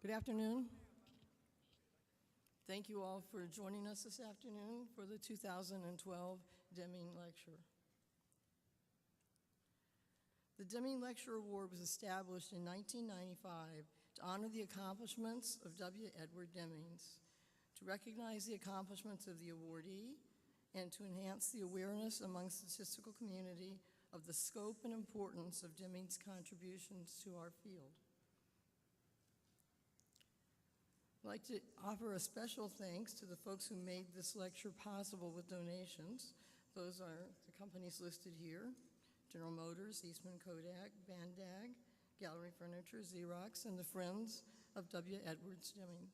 Good afternoon. Thank you all for joining us this afternoon for the 2012 Deming Lecture. The Deming Lecture Award was established in 1995 to honor the accomplishments of W. Edward Demings, to recognize the accomplishments of the awardee, and to enhance the awareness among the statistical community of the scope and importance of Deming's contributions to our field. I'd like to offer a special thanks to the folks who made this lecture possible with donations. Those are the companies listed here: General Motors, Eastman Kodak, Bandag, Gallery Furniture, Xerox, and the Friends of W. Edwards Deming.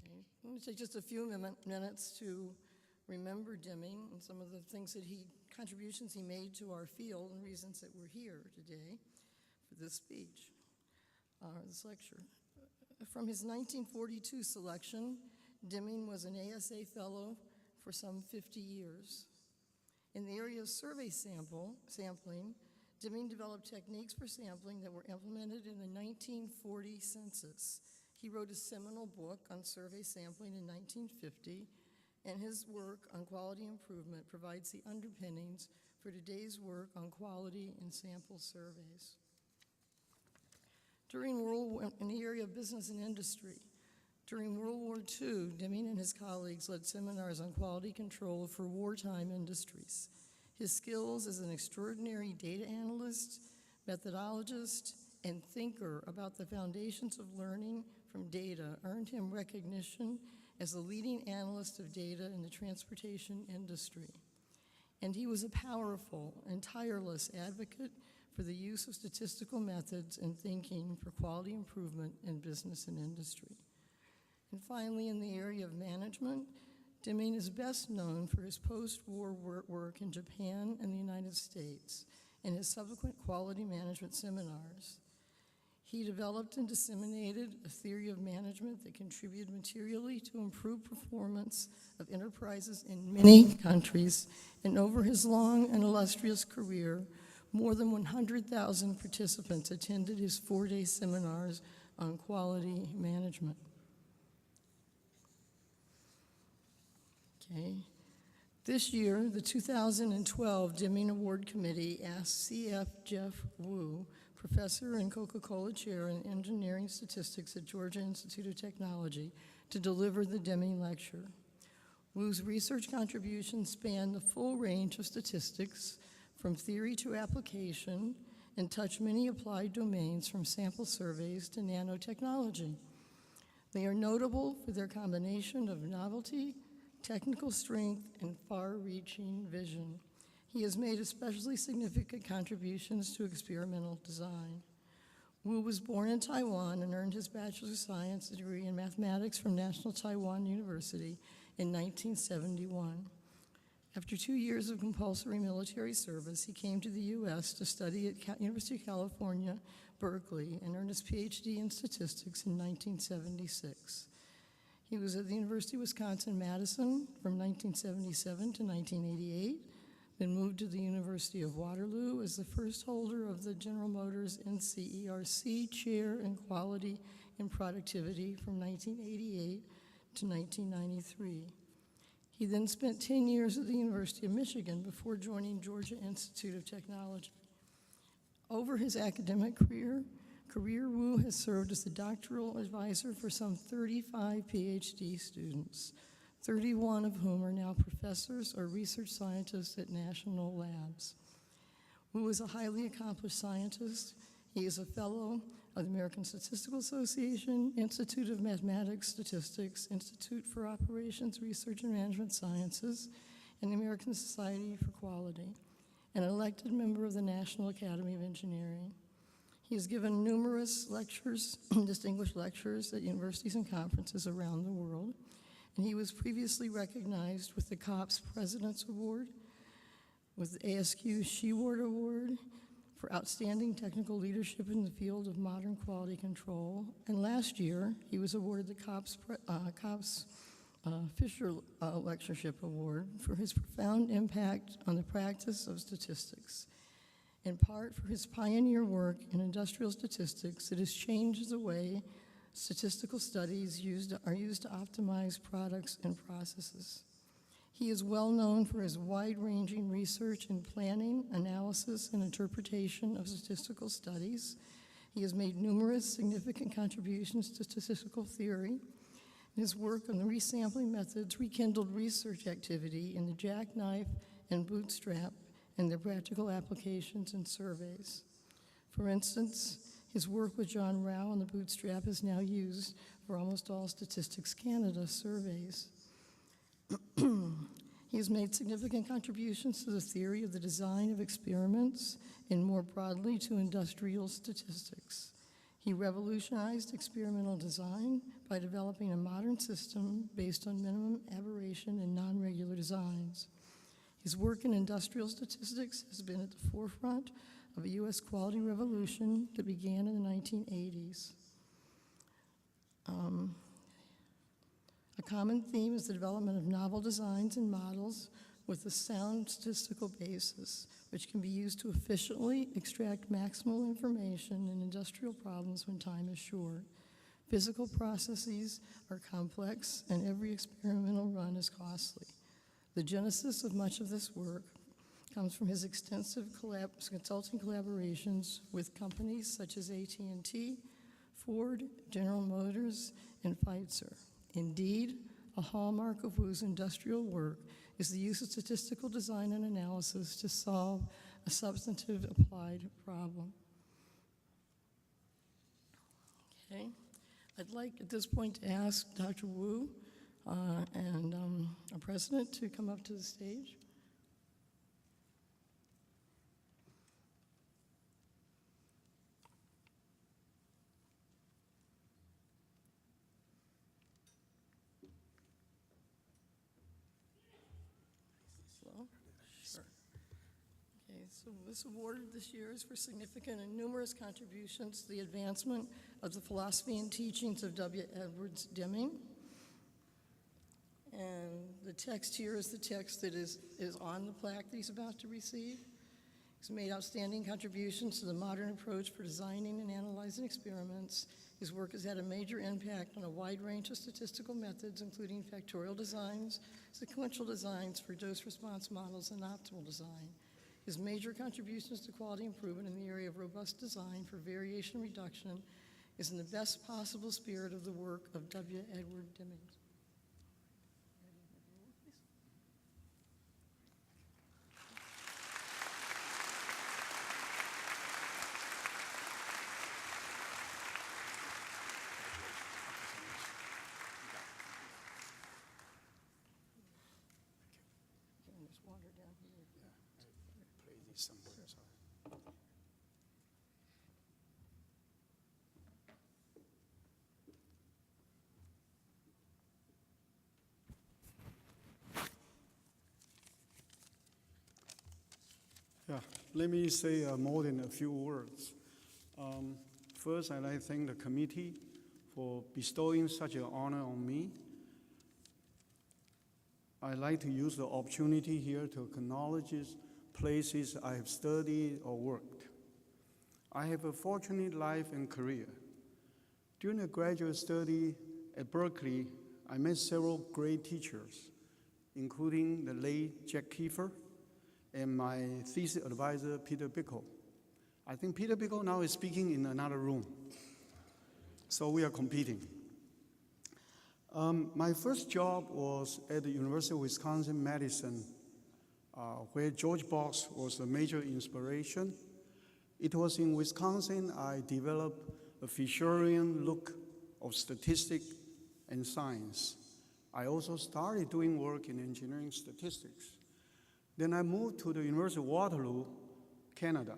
Okay. I'm going to take just a few minutes to remember Deming and some of the things that contributions he made to our field and reasons that we're here today for this speech. This lecture. From his 1942 selection, Deming was an ASA fellow for some 50 years. In the area of survey sampling, Deming developed techniques for sampling that were implemented in the 1940 census. He wrote a seminal book on survey sampling in 1950, and his work on quality improvement provides the underpinnings for today's work on quality in sample surveys. In the area of business and industry, during World War II, Deming and his colleagues led seminars on quality control for wartime industries. His skills as an extraordinary data analyst, methodologist, and thinker about the foundations of learning from data earned him recognition as the leading analyst of data in the transportation industry. And he was a powerful and tireless advocate for the use of statistical methods and thinking for quality improvement in business and industry. And finally, in the area of management, Deming is best known for his post-war work in Japan and the United States and his subsequent quality management seminars. He developed and disseminated a theory of management that contributed materially to improved performance of enterprises in many countries, and over his long and illustrious career, more than 100,000 participants attended his 4-day seminars on quality management. Okay. This year, the 2012 Deming Award Committee asked C.F. Jeff Wu, professor and Coca-Cola chair in engineering statistics at Georgia Institute of Technology, to deliver the Deming Lecture. Wu's research contributions span the full range of statistics, from theory to application, and touch many applied domains from sample surveys to nanotechnology. They are notable for their combination of novelty, technical strength, and far-reaching vision. He has made especially significant contributions to experimental design. Wu was born in Taiwan and earned his Bachelor of Science degree in mathematics from National Taiwan University in 1971. After 2 years of compulsory military service, he came to the U.S. to study at University of California, Berkeley, and earned his PhD in statistics in 1976. He was at the University of Wisconsin-Madison from 1977 to 1988, then moved to the University of Waterloo as the first holder of the General Motors NCERC Chair in Quality and Productivity from 1988 to 1993. He then spent 10 years at the University of Michigan before joining Georgia Institute of Technology. Over his academic career, Wu has served as the doctoral advisor for some 35 PhD students, 31 of whom are now professors or research scientists at national labs. Wu is a highly accomplished scientist. He is a fellow of the American Statistical Association, Institute of Mathematics Statistics, Institute for Operations, Research and Management Sciences, and the American Society for Quality, an elected member of the National Academy of Engineering. He has given numerous lectures, distinguished lectures at universities and conferences around the world, and he was previously recognized with the COPS President's Award, with the ASQ Sheward Award for outstanding technical leadership in the field of modern quality control, and last year he was awarded the COPS Fisher Lectureship Award for his profound impact on the practice of statistics. in part for his pioneer work in industrial statistics that has changed the way statistical studies are used to optimize products and processes. He is well known for his wide-ranging research in planning, analysis, and interpretation of statistical studies. He has made numerous significant contributions to statistical theory. His work on the resampling methods rekindled research activity in the jackknife and bootstrap and their practical applications in surveys. For instance, his work with John Rao on the bootstrap is now used for almost all Statistics Canada surveys. He has made significant contributions to the theory of the design of experiments and more broadly to industrial statistics. He revolutionized experimental design by developing a modern system based on minimum aberration and non-regular designs. His work in industrial statistics has been at the forefront of a U.S. quality revolution that began in the 1980s. A common theme is the development of novel designs and models with a sound statistical basis, which can be used to efficiently extract maximal information in industrial problems when time is short. Physical processes are complex, and every experimental run is costly. The genesis of much of this work comes from his extensive consulting collaborations with companies such as AT&T, Ford, General Motors, and Pfizer. Indeed, a hallmark of Wu's industrial work is the use of statistical design and analysis to solve a substantive applied problem. Okay, I'd like at this point to ask Dr. Wu and our president to come up to the stage. Sure. Okay, so this award this year is for significant and numerous contributions to the advancement of the philosophy and teachings of W. Edwards Deming. And the text here is the text that is on the plaque that he's about to receive. He's made outstanding contributions to the modern approach for designing and analyzing experiments. His work has had a major impact on a wide range of statistical methods, including factorial designs, sequential designs for dose-response models, and optimal design. His major contributions to quality improvement in the area of robust design for variation reduction is in the best possible spirit of the work of W. Edward Deming. Yeah, let me say more than a few words. First, I'd like to thank the committee for bestowing such an honor on me. I'd like to use the opportunity here to acknowledge places I have studied or worked. I have a fortunate life and career. During a graduate study at Berkeley, I met several great teachers, including the late Jack Kiefer and my thesis advisor, Peter Bickle. I think Peter Bickle now is speaking in another room, so we are competing. My first job was at the University of Wisconsin-Madison, where George Box was a major inspiration. It was in Wisconsin I developed a Fisherian look of statistics and science. I also started doing work in engineering statistics. Then I moved to the University of Waterloo, Canada,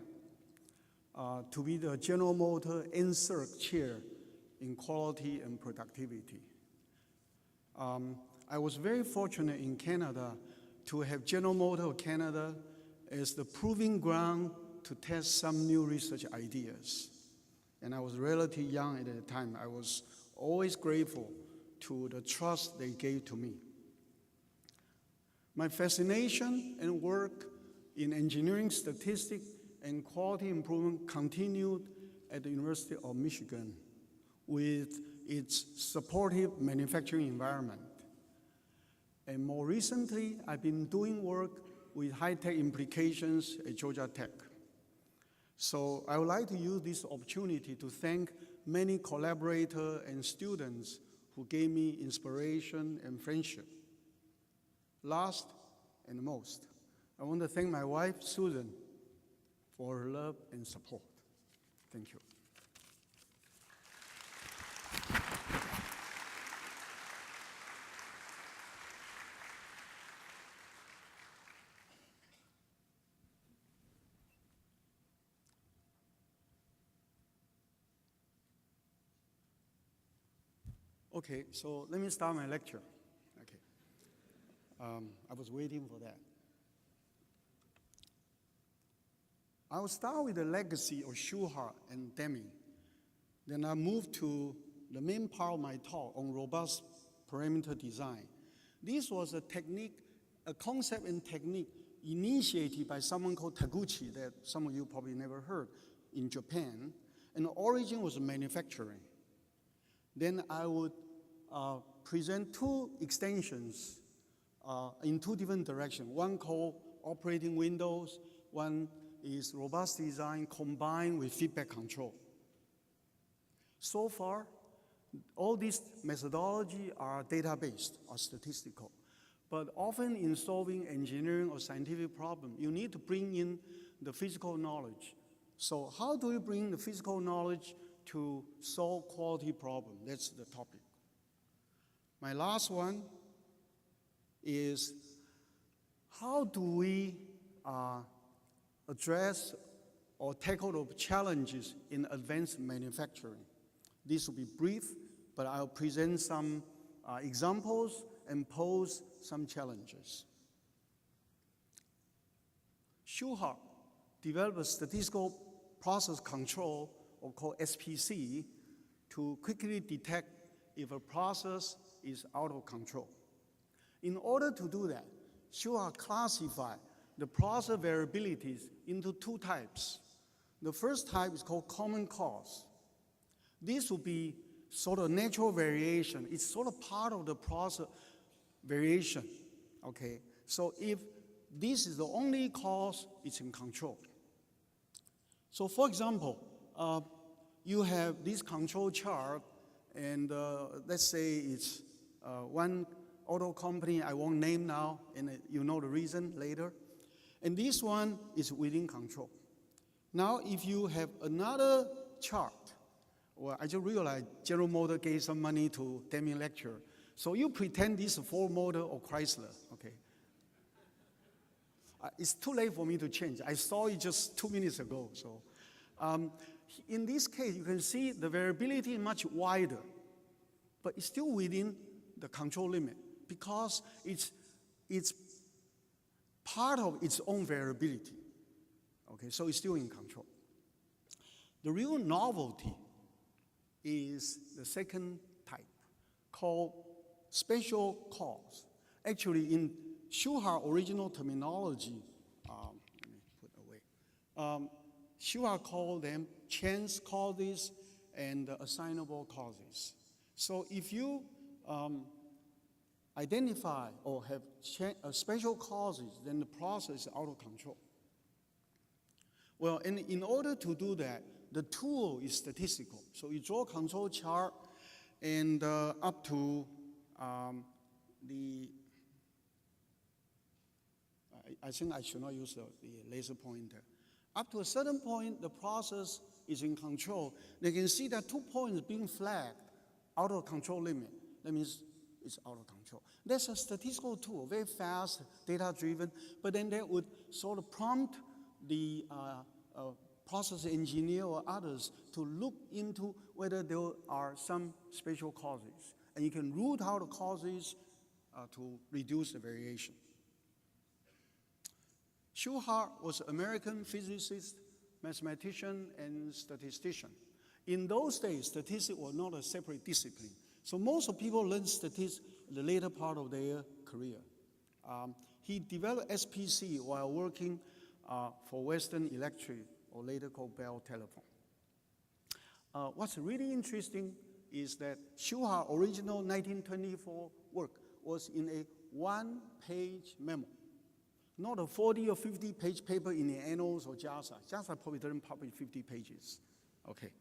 to be the General Motors NSERC chair in quality and productivity. I was very fortunate in Canada to have General Motors of Canada as the proving ground to test some new research ideas. And I was relatively young at the time. I was always grateful to the trust they gave to me. My fascination and work in engineering statistics and quality improvement continued at the University of Michigan with its supportive manufacturing environment. And more recently, I've been doing work with high-tech implications at Georgia Tech. So I would like to use this opportunity to thank many collaborators and students who gave me inspiration and friendship. Last and most, I want to thank my wife, Susan, for her love and support. Thank you. Okay, so let me start my lecture. Okay, I was waiting for that. I will start with the legacy of Schuhart and Deming. Then I move to the main part of my talk on robust parameter design. This was a technique, a concept and technique initiated by someone called Taguchi that some of you probably never heard in Japan. And the origin was manufacturing. Then I would present two extensions in two different directions. One called operating windows, one is robust design combined with feedback control. So far, all these methodologies are data-based or statistical. But often in solving engineering or scientific problems, you need to bring in the physical knowledge. So how do you bring the physical knowledge to solve quality problems? That's the topic. My last one is how do we address or tackle the challenges in advanced manufacturing? This will be brief, but I'll present some examples and pose some challenges. Schuhart developed a statistical process control, or called SPC, to quickly detect if a process is out of control. In order to do that, Schuhart classified the process variabilities into two types. The first type is called common cause. This will be sort of natural variation. It's sort of part of the process variation, okay? So if this is the only cause, it's in control. So for example, you have this control chart, and let's say it's one auto company I won't name now, and you know the reason later. And this one is within control. Now, if you have another chart, well, I just realized General Motors gave some money to Deming Lecture. So you pretend this is Ford Motor or Chrysler, okay? It's too late for me to change. I saw it just 2 minutes ago. So in this case, you can see the variability is much wider, but it's still within the control limit because it's part of its own variability. Okay, so it's still in control. The real novelty is the second type, called special cause. Actually, in Schuhart's original terminology, let me put away. Schuhart called them chance causes and assignable causes. So if you identify or have special causes, then the process is out of control. Well, and in order to do that, the tool is statistical. So you draw a control chart and up to I think I should not use the laser pointer. Up to a certain point, the process is in control. They can see that 2 points being flagged out of control limit. That means it's out of control. That's a statistical tool, very fast, data-driven, but then that would sort of prompt the process engineer or others to look into whether there are some special causes. And you can root out the causes to reduce the variation. Schuhart was an American physicist, mathematician, and statistician. In those days, statistics was not a separate discipline. So most of people learn statistics in the later part of their career. He developed SPC while working for Western Electric, or later called Bell Telephone. What's really interesting is that Schuhart's original 1924 work was in a one-page memo, not a 40 or 50-page paper in the Annals or JSM. JSM probably doesn't publish 50 pages. Okay.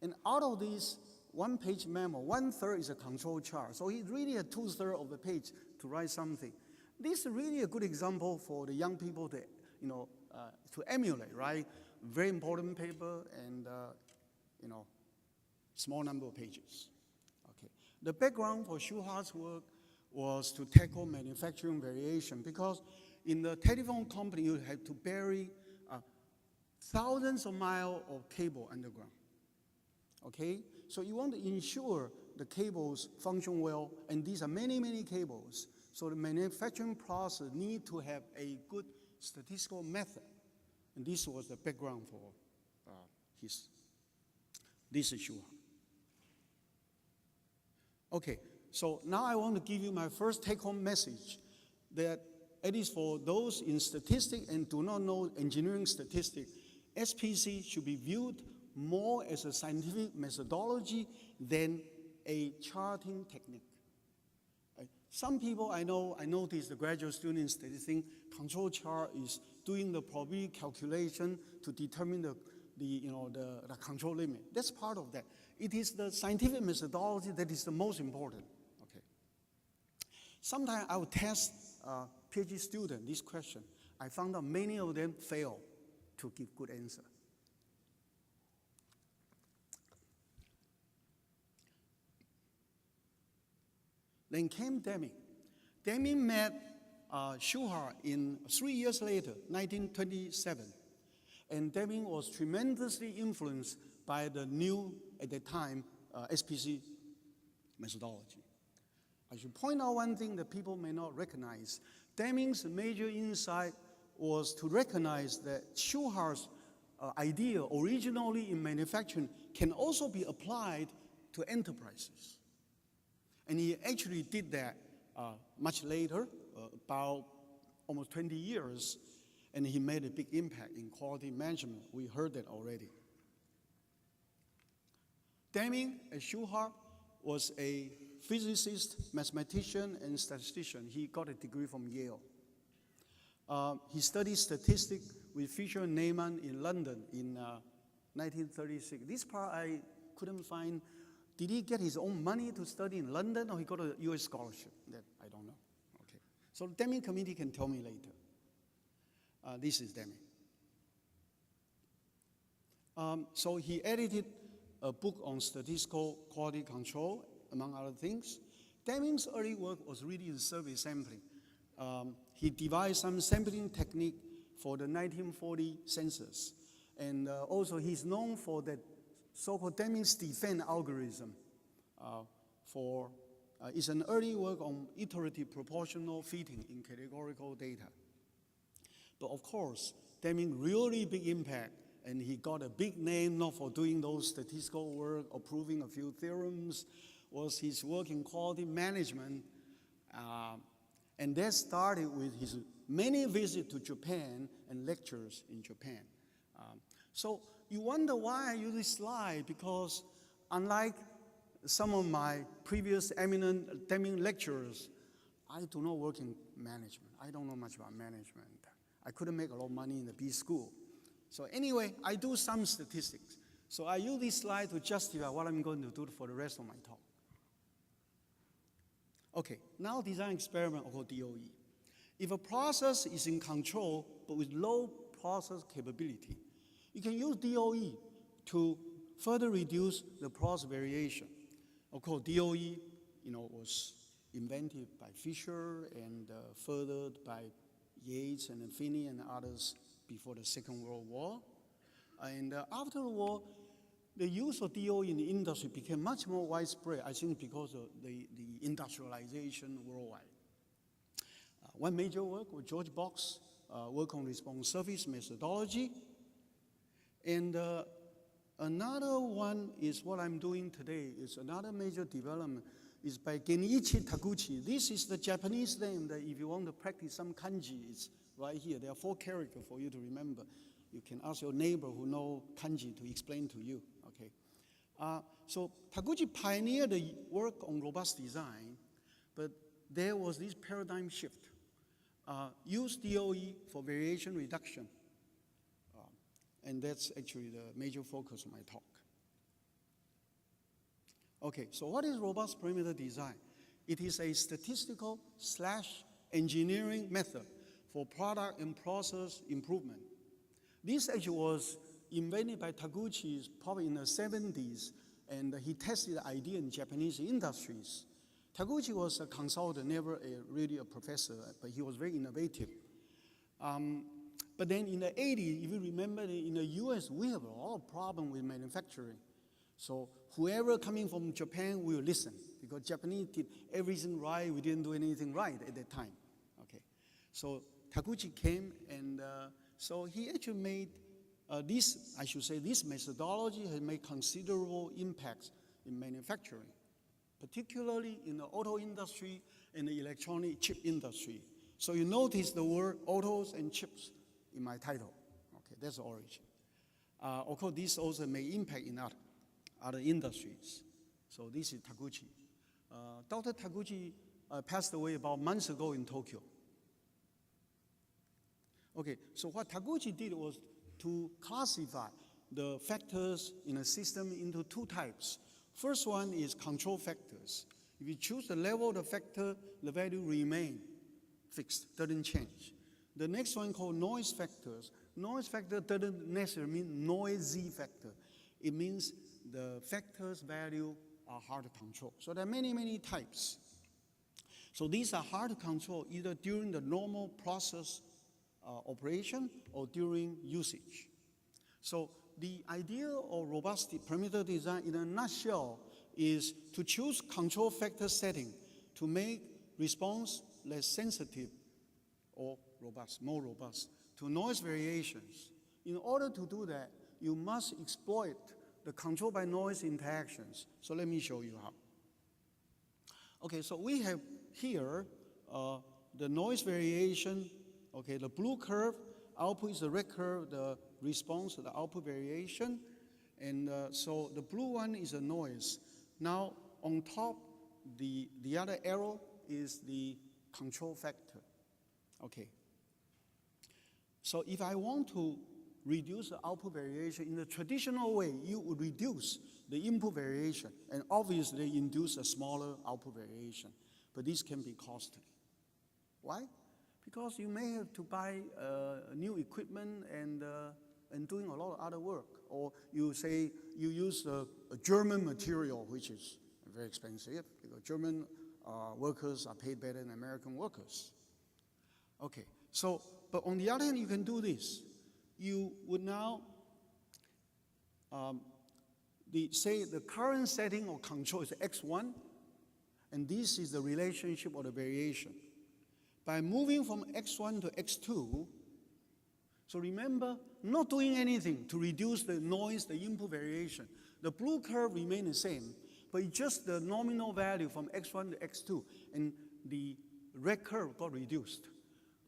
And out of this one-page memo, 1/3 is a control chart. So he really had 2/3 of the page to write something. This is really a good example for the young people to, to emulate, right? Very important paper and, small number of pages. Okay. The background for Schuhart's work was to tackle manufacturing variation, because in the telephone company, you had to bury thousands of miles of cable underground. Okay? So you want to ensure the cables function well, and these are many, many cables. So the manufacturing process need to have a good statistical method. And this was the background for this issue. Okay, so now I want to give you my first take-home message, that at least for those in statistics and do not know engineering statistics, SPC should be viewed more as a scientific methodology than a charting technique. Some people I notice the graduate students, they think control chart is doing the probability calculation to determine the control limit. That's part of that. It is the scientific methodology that is the most important. Okay. Sometimes I would test PhD students this question. I found out many of them fail to give good answer. Then came Deming. Deming met Schuhart in 3 years later, 1927. And Deming was tremendously influenced by the new, at the time, SPC methodology. I should point out one thing that people may not recognize. Deming's major insight was to recognize that Schuhart's idea originally in manufacturing can also be applied to enterprises. And he actually did that much later, about almost 20 years, and he made a big impact in quality management. We heard that already. Deming, as Schuhart, was a physicist, mathematician, and statistician. He got a degree from Yale. He studied statistics with Fisher and Neyman in London in 1936. This part I couldn't find. Did he get his own money to study in London, or he got a US scholarship? That I don't know. Okay. So the Deming committee can tell me later. This is Deming. So he edited a book on statistical quality control, among other things. Deming's early work was really in survey sampling. He devised some sampling technique for the 1940 census. And also he's known for that so-called Deming's defense algorithm. It's an early work on iterative proportional fitting in categorical data. But of course, Deming really big impact, and he got a big name not for doing those statistical work or proving a few theorems, was his work in quality management. And that started with his many visits to Japan and lectures in Japan. So you wonder why I use this slide, because unlike some of my previous eminent Deming lecturers, I do not work in management. I don't know much about management. I couldn't make a lot of money in the B school. So anyway, I do some statistics. So I use this slide to justify what I'm going to do for the rest of my talk. Okay, now design experiment called DOE. If a process is in control but with low process capability, you can use DOE to further reduce the process variation. Of course, DOE was invented by Fisher and furthered by Yates and Finney and others before the Second World War. And after the war, the use of DOE in the industry became much more widespread, I think because of the industrialization worldwide. One major work was George Box's work on response surface methodology. And another one is what I'm doing today. Is another major development is by Genichi Taguchi. This is the Japanese name that if you want to practice some kanji, it's right here. There are 4 characters for you to remember. You can ask your neighbor who know kanji to explain to you, okay? So Taguchi pioneered the work on robust design, but there was this paradigm shift. Use DOE for variation reduction. And that's actually the major focus of my talk. Okay, so what is robust perimeter design? It is a statistical / engineering method for product and process improvement. This actually was invented by Taguchi probably in the 70s, and he tested the idea in Japanese industries. Taguchi was a consultant, never really a professor, but he was very innovative. But then in the 80s, if you remember, in the US, we have a lot of problem with manufacturing. So whoever coming from Japan will listen, because Japanese did everything right, we didn't do anything right at that time. Okay, so Taguchi came, and so he actually made this methodology has made considerable impacts in manufacturing, particularly in the auto industry and the electronic chip industry. So you notice the word autos and chips in my title. Okay, that's the origin. Of course, this also may impact in other industries. So this is Taguchi. Dr. Taguchi passed away about months ago in Tokyo. Okay, so what Taguchi did was to classify the factors in a system into 2 types. First one is control factors. If you choose the level of the factor, the value remain fixed, doesn't change. The next one called noise factors. Noise factor doesn't necessarily mean noisy factor. It means the factors' value are hard to control. So there are many, many types. So these are hard to control either during the normal process operation or during usage. So the idea of robust perimeter design in a nutshell is to choose control factor setting to make response less sensitive or robust, more robust to noise variations. In order to do that, you must exploit the control by noise interactions. So let me show you how. Okay, so we have here the noise variation. Okay, the blue curve, output is the red curve, the response to the output variation. And so the blue one is the noise. Now on top, the other arrow is the control factor. Okay. So if I want to reduce the output variation in the traditional way, you would reduce the input variation and obviously induce a smaller output variation. But this can be costly. Why? Because you may have to buy new equipment and doing a lot of other work. Or you say you use a German material, which is very expensive, because German workers are paid better than American workers. Okay, so, but on the other hand, you can do this. You would now, say the current setting of control is X1, and this is the relationship or the variation. By moving from X1 to X2, so remember, not doing anything to reduce the noise, the input variation. The blue curve remains the same, but it's just the nominal value from X1 to X2, and the red curve got reduced.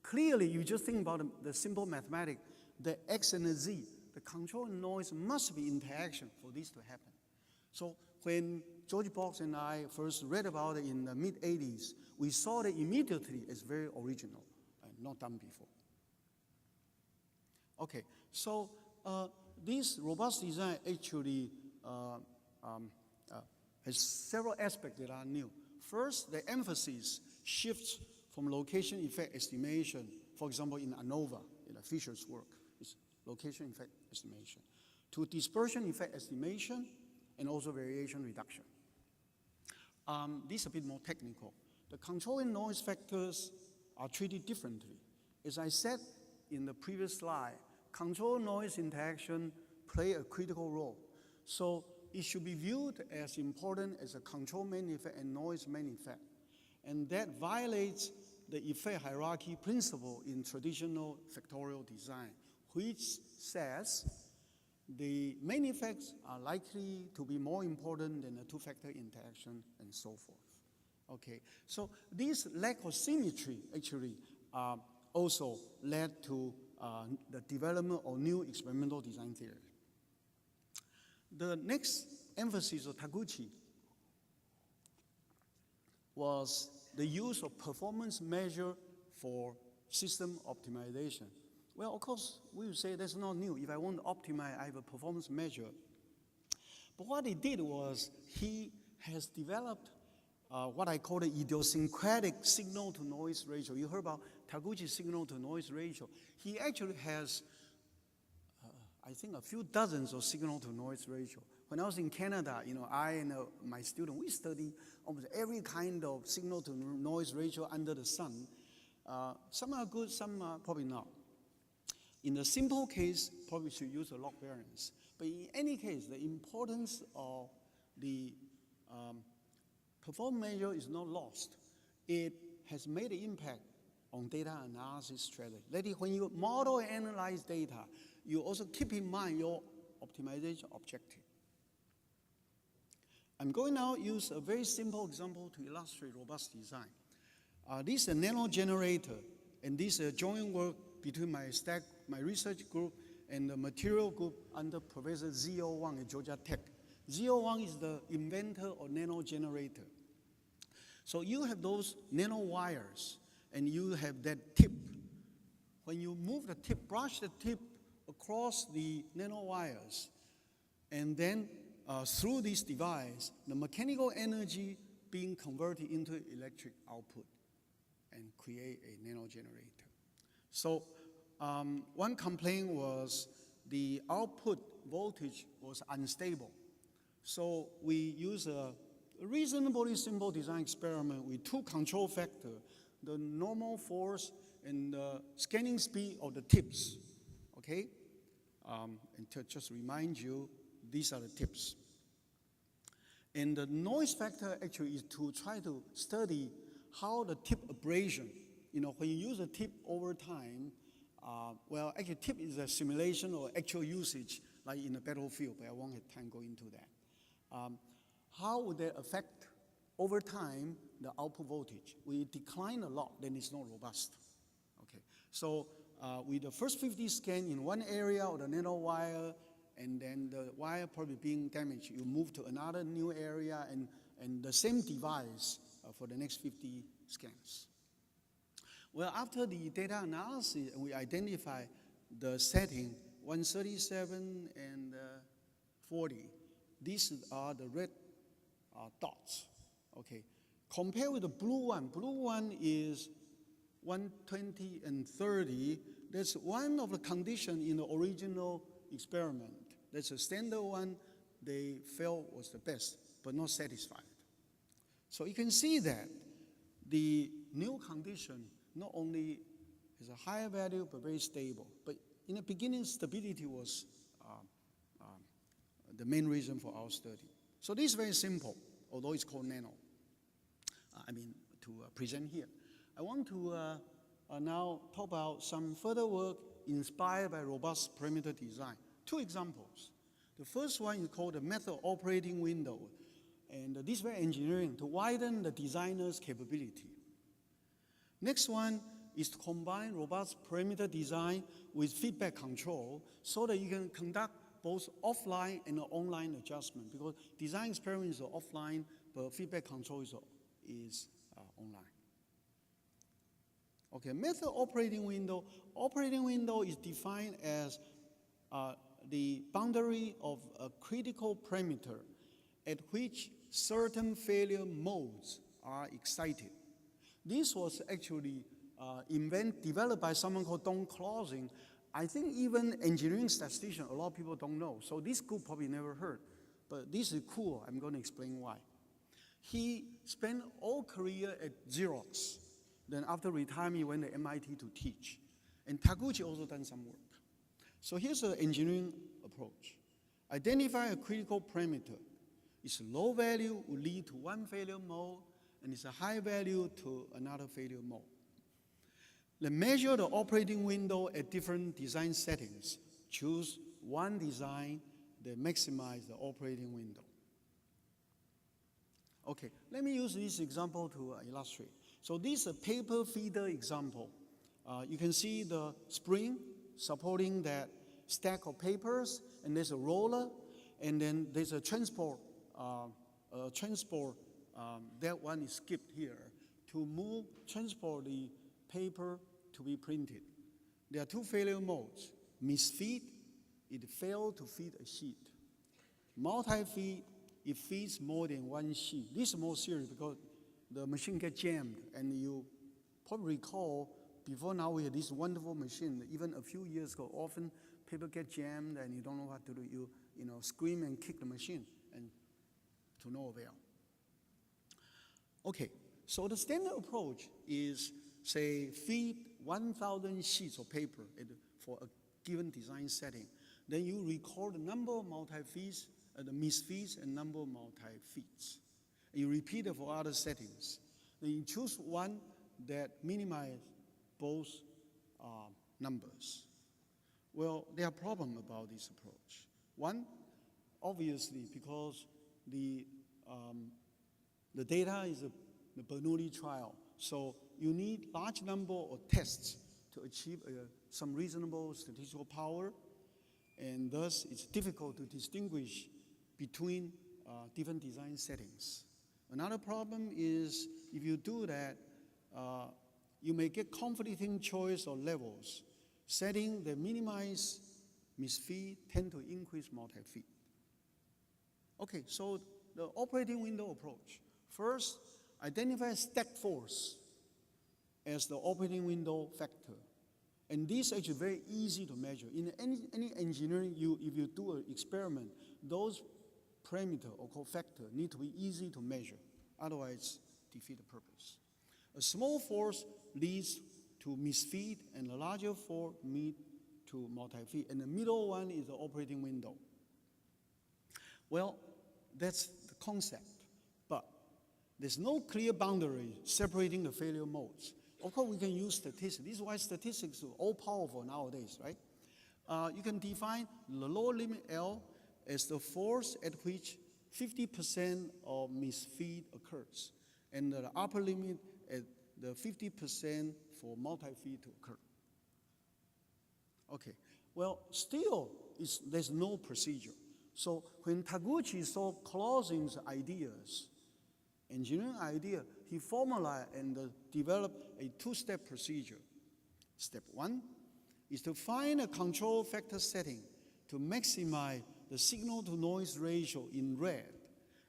Clearly, you just think about the simple mathematics, the X and the Z, the control and noise must be interaction for this to happen. So when George Box and I first read about it in the mid-80s, we saw it immediately as very original and not done before. Okay, so this robust design actually has several aspects that are new. First, the emphasis shifts from location effect estimation, for example, in ANOVA, in Fisher's work, is location effect estimation, to dispersion effect estimation and also variation reduction. This is a bit more technical. The control and noise factors are treated differently. As I said in the previous slide, control noise interaction play a critical role. So it should be viewed as important as a control main effect and noise main effect. And that violates the effect hierarchy principle in traditional factorial design, which says the main effects are likely to be more important than the two-factor interaction and so forth. Okay, so this lack of symmetry actually also led to the development of new experimental design theory. The next emphasis of Taguchi was the use of performance measure for system optimization. Well, of course, we would say that's not new. If I want to optimize, I have a performance measure. But what he did was he has developed what I call the idiosyncratic signal-to-noise ratio. You heard about Taguchi's signal-to-noise ratio. He actually has, I think, a few dozens of signal-to-noise ratio. When I was in Canada, I and my student, we study almost every kind of signal-to-noise ratio under the sun. Some are good, some are probably not. In the simple case, probably should use a log variance. But in any case, the importance of the performance measure is not lost. It has made an impact on data analysis strategy. That is, when you model and analyze data, you also keep in mind your optimization objective. I'm going now to use a very simple example to illustrate robust design. This is a nano generator, and this is a joint work between my research group and the material group under Professor Z.O. Wang at Georgia Tech. Z.O. Wang is the inventor of nano generator. So you have those nano wires, and you have that tip. When you move the tip, brush the tip across the nano wires, and then through this device, the mechanical energy being converted into electric output and create a nano generator. So one complaint was the output voltage was unstable. So we use a reasonably simple design experiment with two control factors, the normal force and the scanning speed of the tips, okay? And to just remind you, these are the tips. And the noise factor actually is to try to study how the tip abrasion, when you use a tip over time, well, actually tip is a simulation or actual usage, like in the battlefield, but I won't have time to go into that. How would that affect, over time, the output voltage? We decline a lot, then it's not robust. Okay, so with the first 50 scan in one area of the nano wire, and then the wire probably being damaged, you move to another new area and the same device for the next 50 scans. Well, after the data analysis, we identify the setting 137 and 40. These are the red dots, okay? Compared with the blue one is 120 and 30. That's one of the conditions in the original experiment. That's a standard one they felt was the best, but not satisfied. So you can see that the new condition not only has a higher value, but very stable. But in the beginning, stability was the main reason for our study. So this is very simple, although it's called nano. To present here. I want to now talk about some further work inspired by robust parameter design. Two examples. The first one is called the method operating window. And this is very engineering to widen the designer's capability. Next one is to combine robust parameter design with feedback control so that you can conduct both offline and online adjustment, because design experiment is offline, but feedback control is online. Okay, method operating window. Operating window is defined as the boundary of a critical parameter at which certain failure modes are excited. This was actually developed by someone called Don Clausing. I think even engineering statisticians, a lot of people don't know. So this group probably never heard. But this is cool. I'm going to explain why. He spent all career at Xerox. Then after retirement, he went to MIT to teach. And Taguchi also done some work. So here's an engineering approach. Identify a critical parameter. Its low value will lead to one failure mode, and it's a high value to another failure mode. Then measure the operating window at different design settings. Choose one design that maximizes the operating window. Okay, let me use this example to illustrate. So this is a paper feeder example. You can see the spring supporting that stack of papers, and there's a roller, and then there's a transport. That one is skipped here to transport the paper to be printed. There are two failure modes. Misfeed, it failed to feed a sheet. Multi-feed, it feeds more than one sheet. This is more serious because the machine gets jammed, and you probably recall before now we had this wonderful machine. Even a few years ago, often people get jammed and you don't know what to do. You scream and kick the machine, and to no avail. Okay, so the standard approach is, say, feed 1,000 sheets of paper for a given design setting. Then you record the number of multi-feeds, the misfeeds, and number of multi-feeds. And you repeat it for other settings. Then you choose one that minimizes both numbers. Well, there are problems about this approach. One, obviously, because the data is the Bernoulli trial, so you need large number of tests to achieve some reasonable statistical power, and thus it's difficult to distinguish between different design settings. Another problem is if you do that, you may get conflicting choice of levels. Setting that minimize misfeed tend to increase multi-feed. Okay, so the operating window approach. First, identify stack force as the operating window factor. And this is actually very easy to measure. In any engineering, if you do an experiment, those parameter or cofactor need to be easy to measure. Otherwise, defeat the purpose. A small force leads to misfeed, and a larger force leads to multi-feed. And the middle one is the operating window. Well, that's the concept. But there's no clear boundary separating the failure modes. Of course, we can use statistics. This is why statistics are all powerful nowadays, right? You can define the lower limit L as the force at which 50% of misfeed occurs, and the upper limit at the 50% for multi-feed to occur. Okay, well, still, there's no procedure. So when Taguchi saw Clausen's ideas, engineering idea, he formalized and developed a two-step procedure. Step one is to find a control factor setting to maximize the signal-to-noise ratio in red,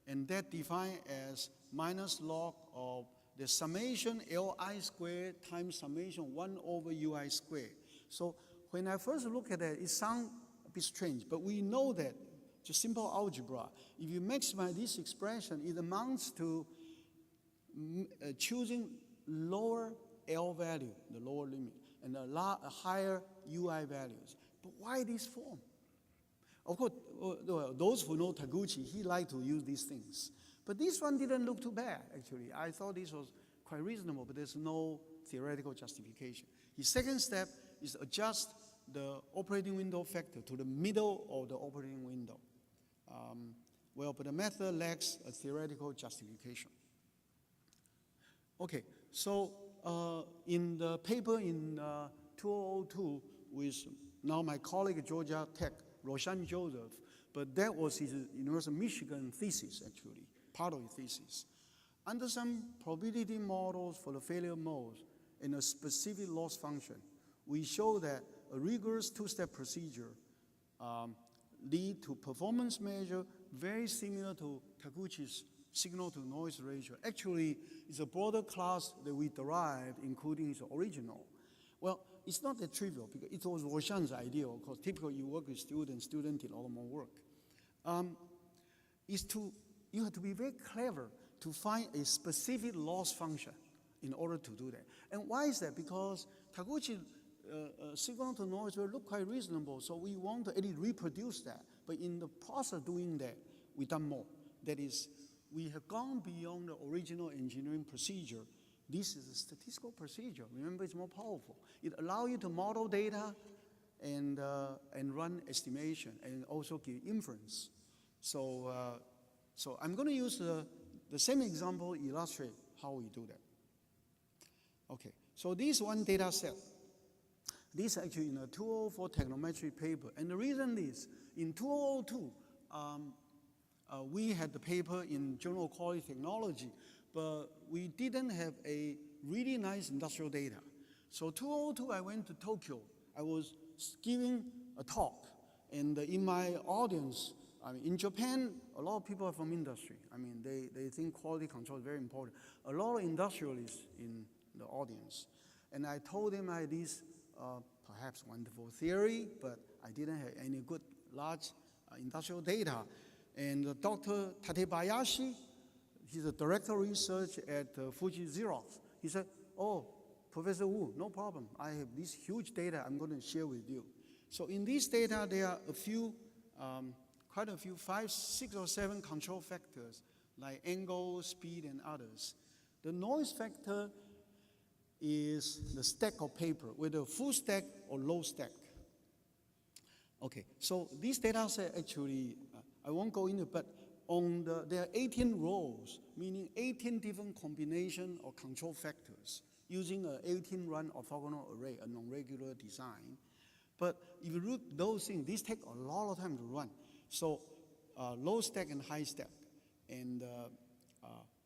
and that defined as minus log of the summation Li squared times summation 1 over Ui squared. So when I first look at that, it sounds a bit strange, but we know that just simple algebra. If you maximize this expression, it amounts to choosing lower L value, the lower limit, and a higher Ui values. But why this form? Of course, those who know Taguchi, he liked to use these things. But this one didn't look too bad, actually. I thought this was quite reasonable, but there's no theoretical justification. His second step is adjust the operating window factor to the middle of the operating window. But the method lacks a theoretical justification. Okay, so in the paper in 2002 with now my colleague at Georgia Tech, Roshan Joseph, but that was his University of Michigan thesis, actually, part of his thesis. Under some probability models for the failure modes and a specific loss function, we show that a rigorous two-step procedure lead to performance measure very similar to Taguchi's signal-to-noise ratio. Actually, it's a broader class that we derived, including his original. Well, it's not that trivial because it was Roshan's idea. Of course, typically you work with students did a lot more work. You have to be very clever to find a specific loss function in order to do that. And why is that? Because Taguchi signal-to-noise will look quite reasonable, so we want to at least reproduce that. But in the process of doing that, we've done more. That is, we have gone beyond the original engineering procedure. This is a statistical procedure. Remember, it's more powerful. It allows you to model data and run estimation and also give inference. So I'm going to use the same example to illustrate how we do that. Okay, so this one data set This actually in a 2004 technometry paper. And the reason is, in 2002, we had the paper in Journal of Quality Technology, but we didn't have a really nice industrial data. So 2002, I went to Tokyo. I was giving a talk, and in my audience, I mean, in Japan, a lot of people are from industry. I mean, they think quality control is very important. A lot of industrialists in the audience. And I told them I had this perhaps wonderful theory, but I didn't have any good large industrial data. And Dr. Tatebayashi, he's a director of research at Fuji Xerox. He said, oh, Professor Wu, no problem. I have this huge data I'm going to share with you. So in this data, there are a few, quite a few, 5, 6, or 7 control factors, like angle, speed, and others. The noise factor is the stack of paper, whether full stack or low stack. Okay, so this data set actually, I won't go into it, but there are 18 rows, meaning 18 different combination of control factors using an 18-run orthogonal array, a non-regular design. But if you look those things, these take a lot of time to run. So low stack and high stack. And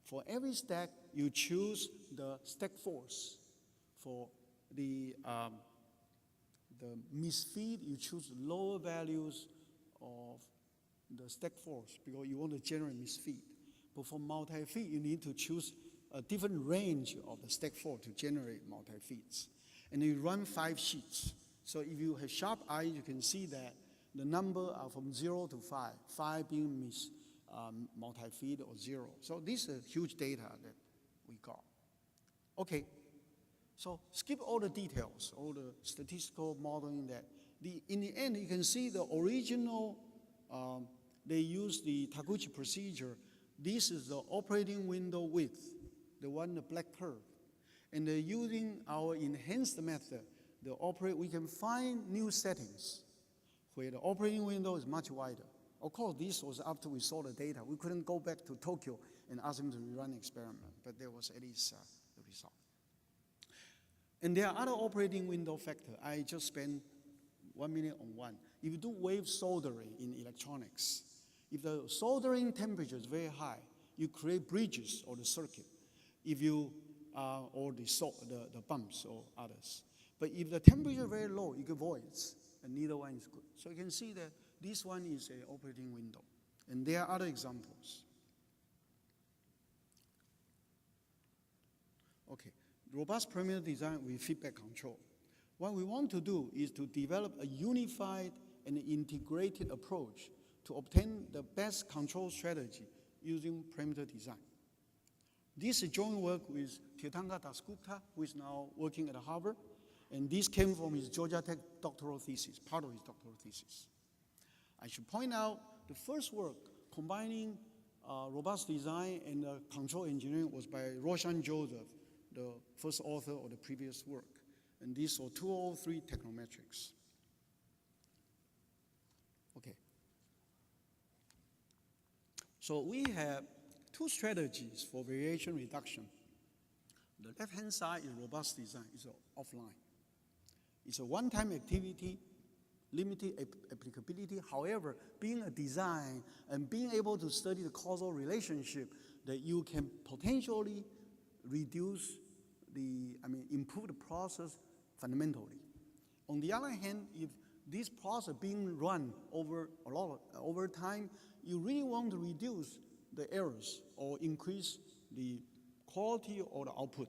for every stack, you choose the stack force. For the misfeed, you choose lower values of the stack force because you want to generate misfeed. But for multi-feed, you need to choose a different range of the stack force to generate multi-feeds. And you run 5 sheets. So if you have sharp eyes, you can see that the number are from 0 to 5, 5 being multi-feed or 0. So this is huge data that we got. Okay. So skip all the details, all the statistical modeling that. In the end, you can see the original, they use the Taguchi procedure. This is the operating window width, the one, the black curve. And they're using our enhanced method, we can find new settings where the operating window is much wider. Of course, this was after we saw the data. We couldn't go back to Tokyo and ask them to rerun the experiment, but there was at least the result. And there are other operating window factors. I just spent 1 minute on one. If you do wave soldering in electronics, if the soldering temperature is very high, you create bridges or the circuit. If you, or the bumps or others. But if the temperature is very low, you get voids, and neither one is good. So you can see that this one is an operating window. And there are other examples. Okay. Robust perimeter design with feedback control. What we want to do is to develop a unified and integrated approach to obtain the best control strategy using perimeter design. This is joint work with Tirthankar Dasgupta, who is now working at Harvard, and this came from his Georgia Tech doctoral thesis, part of his doctoral thesis. I should point out the first work combining robust design and control engineering was by Roshan Joseph, the first author of the previous work. And this was 2003 Technometrics. Okay. So we have 2 strategies for variation reduction. The left-hand side is robust design, it's offline. It's a one-time activity, limited applicability. However, being a design and being able to study the causal relationship, that you can potentially reduce improve the process fundamentally. On the other hand, if this process being run over time, you really want to reduce the errors or increase the quality or the output.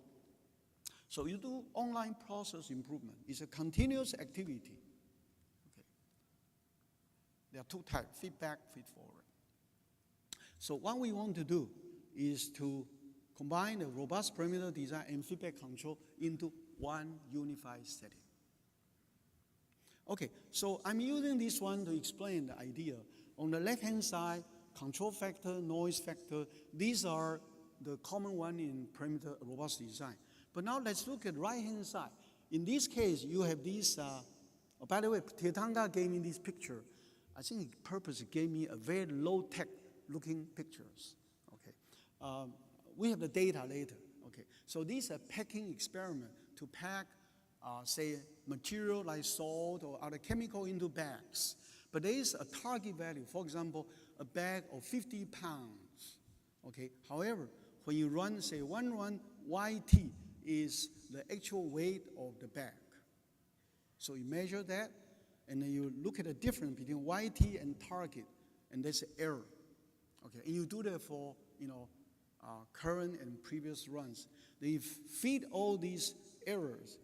So you do online process improvement. It's a continuous activity. Okay. There are 2 types, feedback, feed-forward. So what we want to do is to combine the robust perimeter design and feedback control into one unified setting. Okay, so I'm using this one to explain the idea. On the left-hand side, control factor, noise factor, these are the common one in perimeter robust design. But now let's look at the right-hand side. In this case, you have these, by the way, Tirthankar gave me this picture. I think he purposely gave me a very low-tech looking pictures. Okay. We have the data later. Okay. So these are packing experiment to pack say, material like salt or other chemical into bags. But there is a target value. For example, a bag of 50 pounds. Okay. However, when you run, say, one run, YT is the actual weight of the bag. So you measure that, and then you look at the difference between YT and target, and there's an error. Okay. And you do that for, current and previous runs. They feed all these errors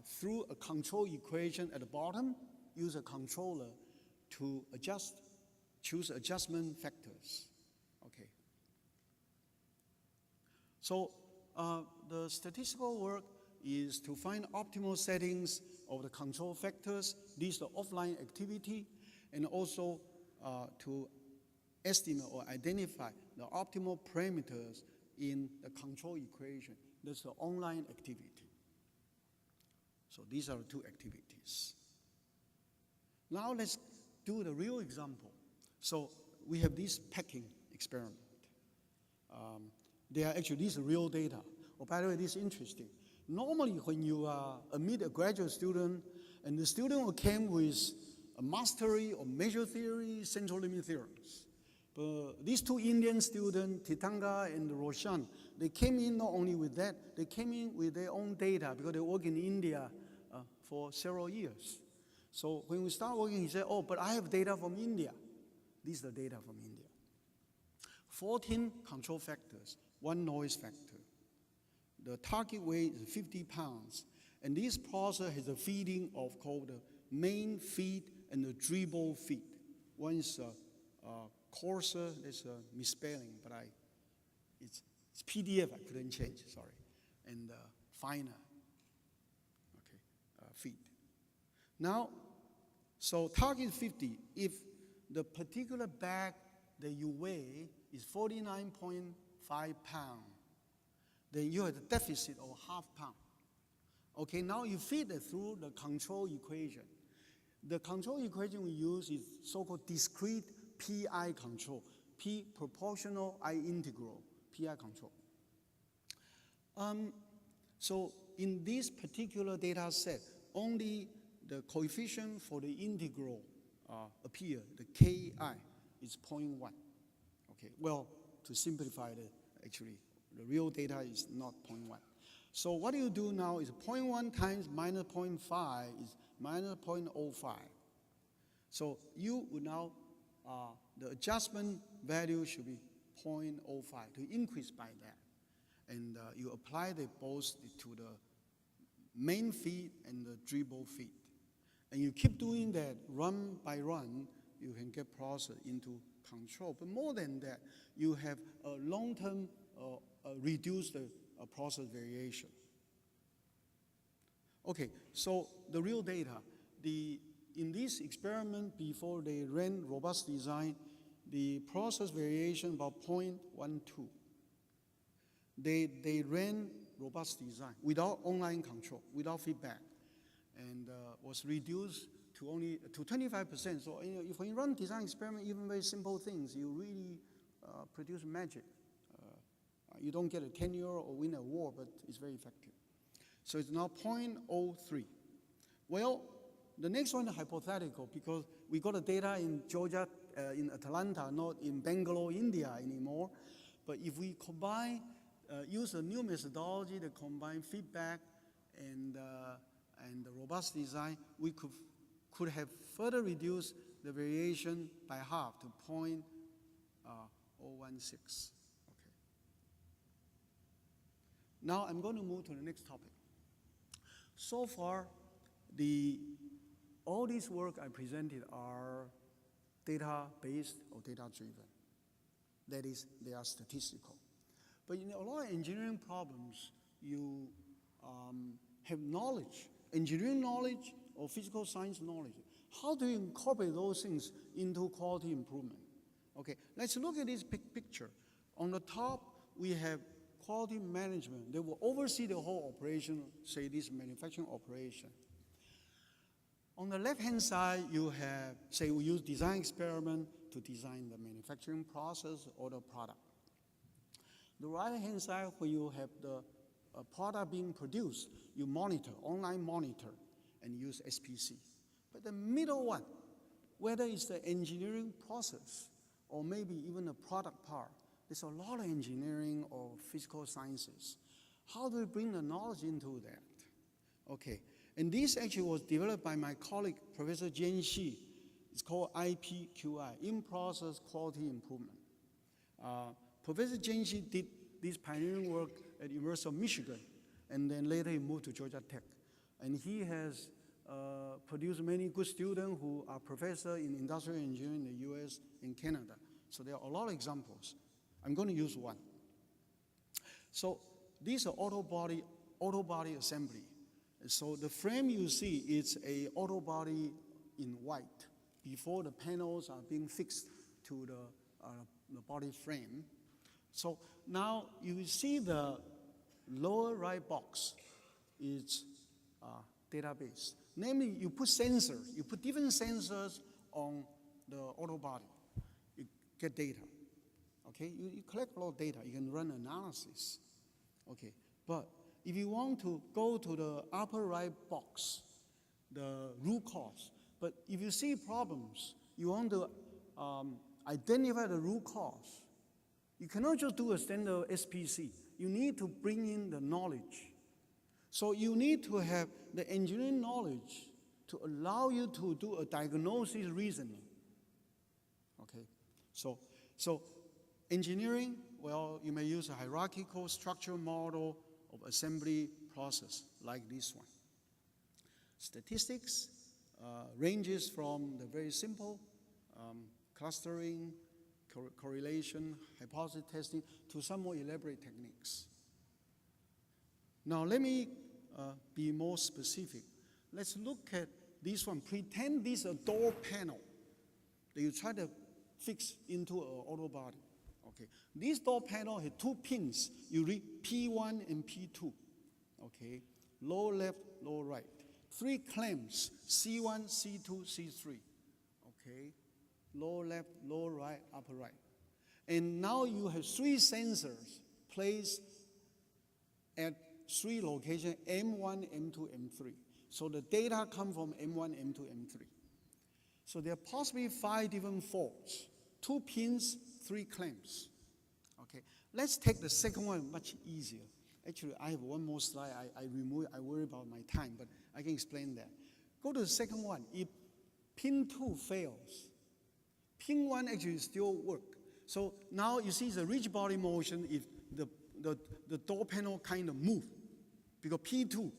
through a control equation at the bottom, use a controller to choose adjustment factors. Okay. So the statistical work is to find optimal settings of the control factors. These are the offline activity, and also to estimate or identify the optimal parameters in the control equation. That's the online activity. So these are the two activities. Now let's do the real example. So we have this packing experiment. They are actually, these are real data. Oh, by the way, this is interesting. Normally, when you admit a graduate student, and the student will come with a mastery of measure theory, central limit theorems. But these two Indian students, Titanga and Roshan, they came in not only with that, they came in with their own data because they work in India for several years. So when we start working, he said, oh, but I have data from India. These are the data from India. 14 control factors, 1 noise factor. The target weight is 50 pounds. And this process has a feeding of called the main feed and the dribble feed. One is coarser, there's a misspelling, but it's PDF, I couldn't change, sorry. And finer, okay, feed. Now, so target 50, if the particular bag that you weigh is 49.5 pounds, then you have a deficit of ½ pound. Okay, now you feed it through the control equation. The control equation we use is so-called discrete PI control, P proportional, I integral, PI control. So in this particular data set, only the coefficient for the integral appear, the Ki is 0.1. Okay, well, to simplify it, actually, the real data is not 0.1. So what you do now is 0.1 times minus 0.5 is minus 0.05. So you would now, the adjustment value should be 0.05 to increase by that. And you apply the both to the main feed and the dribble feed. And you keep doing that run by run, you can get process into control. But more than that, you have a long-term reduced process variation. Okay, so the real data. In this experiment, before they ran robust design, the process variation about 0.12. They ran robust design without online control, without feedback, and was reduced to only to 25%. So if when you run design experiment, even very simple things, you really produce magic. You don't get a tenure or win an award, but it's very effective. So it's now 0.03. Well, the next one is hypothetical because we got the data in Georgia, in Atlanta, not in Bangalore, India anymore. But if we combine, use a new methodology that combine feedback and the robust design, we could have further reduced the variation by half to 0.016. Okay. Now I'm going to move to the next topic. So far, all this work I presented are data-based or data-driven. That is, they are statistical. But in a lot of engineering problems, you have knowledge, engineering knowledge or physical science knowledge. How do you incorporate those things into quality improvement? Okay, let's look at this picture. On the top, we have quality management. They will oversee the whole operation, say this manufacturing operation. On the left-hand side, you have, say we use design experiment to design the manufacturing process or the product. The right-hand side, where you have the a product being produced, you monitor, online monitor, and use SPC. But the middle one, whether it's the engineering process or maybe even a product part, there's a lot of engineering or physical sciences. How do we bring the knowledge into that? Okay, and this actually was developed by my colleague, Professor Jian Xi. It's called IPQI, In-Process Quality Improvement. Professor Jian Xi did this pioneering work at the University of Michigan, and then later he moved to Georgia Tech. And he has produced many good students who are professors in industrial engineering in the US and Canada. So there are a lot of examples. I'm going to use one. So these are auto body assembly. So the frame you see is a auto body in white before the panels are being fixed to the body frame. So now you see the lower right box is database. Namely, you put sensors, you put different sensors on the auto body. You get data. Okay, you collect a lot of data. You can run analysis. Okay, but if you want to go to the upper right box, the root cause, but if you see problems, you want to identify the root cause, you cannot just do a standard SPC. You need to bring in the knowledge. So you need to have the engineering knowledge to allow you to do a diagnosis reasoning. Okay, so engineering, well, you may use a hierarchical structure model of assembly process like this one. Statistics ranges from the very simple clustering, correlation, hypothesis testing, to some more elaborate techniques. Now let me be more specific. Let's look at this one. Pretend this is a door panel that you try to fix into an auto body. Okay, this door panel has two pins. You read P1 and P2. Okay, lower left, lower right. Three clamps, C1, C2, C3. Okay, lower left, lower right, upper right. And now you have three sensors placed at three locations, M1, M2, M3. So the data come from M1, M2, M3. So there are possibly 5 different faults. 2 pins, 3 clamps. Okay, let's take the second one, much easier. Actually, I have one more slide. I worry about my time, but I can explain that. Go to the second one. If pin 2 fails, pin 1 actually still work. So now you see the rigid body motion if the door panel kind of move, because P2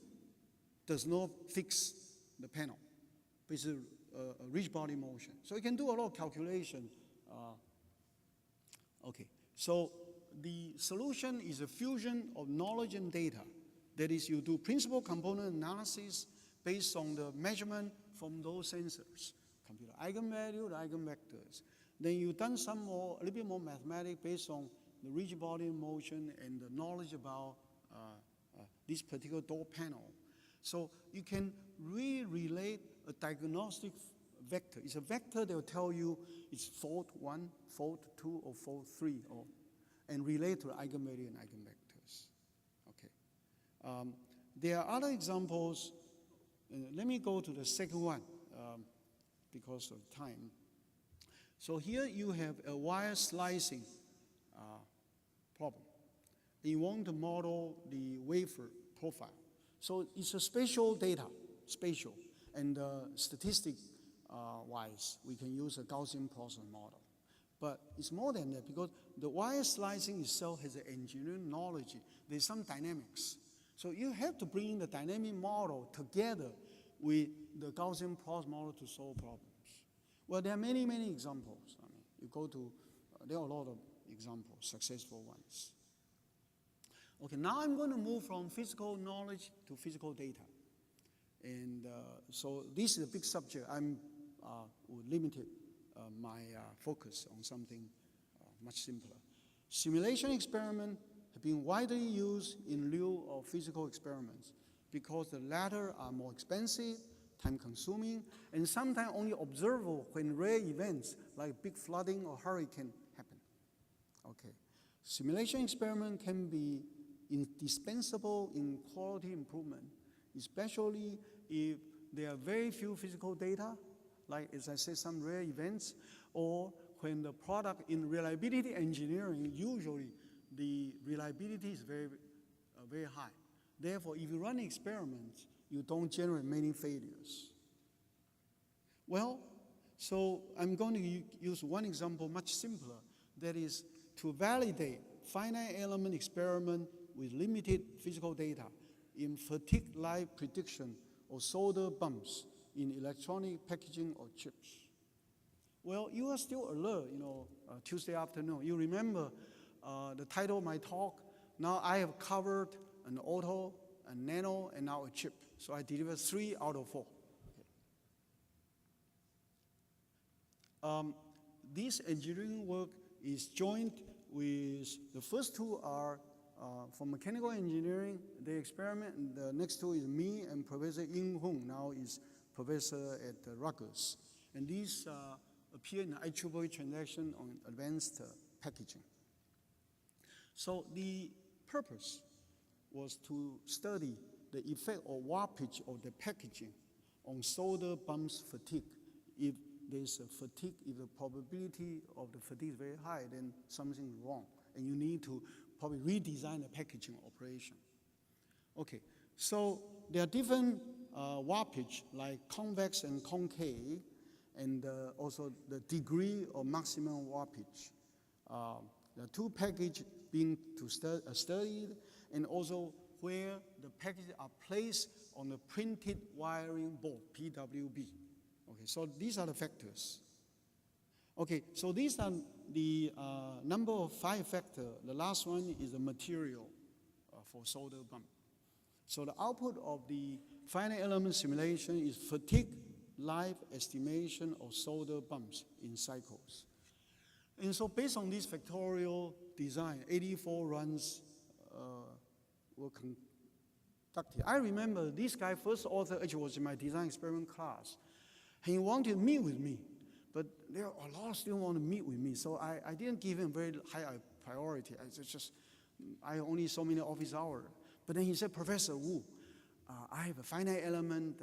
does not fix the panel. It's a rigid body motion. So you can do a lot of calculation. Okay, so the solution is a fusion of knowledge and data. That is, you do principal component analysis based on the measurement from those sensors, computer eigenvalue, the eigenvectors. Then you've done some more, a little bit more mathematics based on the rigid body motion and the knowledge about this particular door panel. So you can relate a diagnostic vector. It's a vector that will tell you it's fault 1, fault 2, or fault 3, and relate to the eigenvalue and eigenvectors. Okay. There are other examples. Let me go to the second one because of time. So here you have a wire slicing problem. You want to model the wafer profile. So it's a spatial data, spatial, and statistic-wise, we can use a Gaussian process model. But it's more than that, because the wire slicing itself has an engineering knowledge. There's some dynamics. So you have to bring the dynamic model together with the Gaussian process model to solve problems. Well, there are many, many examples. I mean, you go to, there are a lot of examples, successful ones. Okay, now I'm going to move from physical knowledge to physical data. And so this is a big subject. I'm limited my focus on something much simpler. Simulation experiments have been widely used in lieu of physical experiments because the latter are more expensive, time-consuming, and sometimes only observable when rare events like big flooding or hurricane happen. Okay, simulation experiment can be indispensable in quality improvement, especially if there are very few physical data, like, as I said, some rare events, or when the product in reliability engineering, usually the reliability is very high. Therefore, if you run experiments, you don't generate many failures. Well, so I'm going to use one example much simpler, that is to validate finite element experiment with limited physical data in fatigue life prediction or solder bumps in electronic packaging or chips. Well, you are still alert, Tuesday afternoon. You remember the title of my talk. Now I have covered an auto, a nano, and now a chip. So I delivered 3 out of 4. Okay. This engineering work is joined with, the first 2 are from mechanical engineering, the experiment, and the next 2 is me and Professor Ying Hung, now is professor at Rutgers. And these appear in the IEEE transaction on advanced packaging. So the purpose was to study the effect of warpage of the packaging on solder bumps fatigue. If there's a fatigue, if the probability of the fatigue is very high, then something is wrong, and you need to probably redesign the packaging operation. Okay, so there are different warpage, like convex and concave, and also the degree of maximum warpage. The 2 packages being studied, and also where the packages are placed on the printed wiring board, PWB. Okay, so these are the factors. Okay, so these are the number of 5 factors. The last one is the material for solder bump. So the output of the finite element simulation is fatigue life estimation of solder bumps in cycles. And so based on this factorial design, 84 runs were conducted. I remember this guy, first author, actually was in my design experiment class. He wanted to meet with me, but there are a lot of students want to meet with me, so I didn't give him very high priority. I only so many office hours. But then he said, Professor Wu, I have a finite element